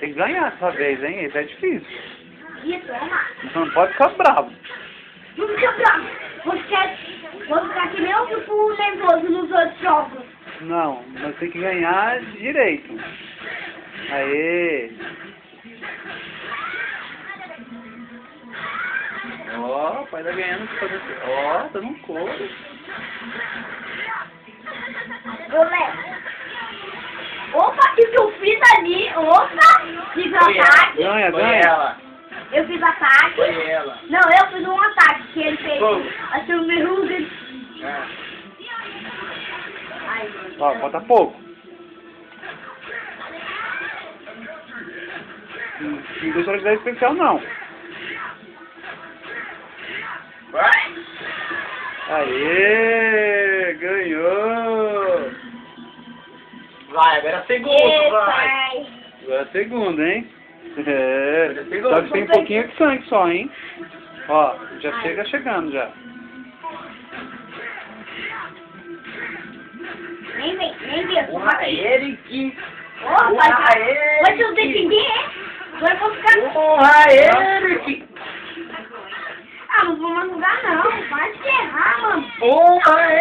Tem que ganhar dessa vez, hein? Esse é difícil. Isso, toma. Você não pode ficar bravo. Não fica bravo. Vou ficar que nem eu fico nervoso nos outros jogos. Não, mas tem que ganhar direito. Aê! Ó, o pai tá ganhando. Ó, tá no couro. Galera. Opa, que eu fiz ali. Opa, fiz ataque. Ganha, Foi ganha. ela. Eu fiz ataque. Foi ela. Não, eu fiz um ataque que ele fez. Fogo. Assim, o meu. É. Ai, Ó, falta pouco. Não deixa de dar especial, não. Vai. Aê! Ganhou! Vai, agora é a segunda, Ei, vai. pai. Agora é a segunda, hein? É. Segunda. Só que tem um pouquinho de sangue só, hein? Ó, já chega chegando já. Nem vem. Porra, Eric. Opa, Porra, mas eu Eric. defender. Agora eu vou ficar. Porra, Eric. Ah, não vou mais lugar não. Vai se ferrar, mano. Porra,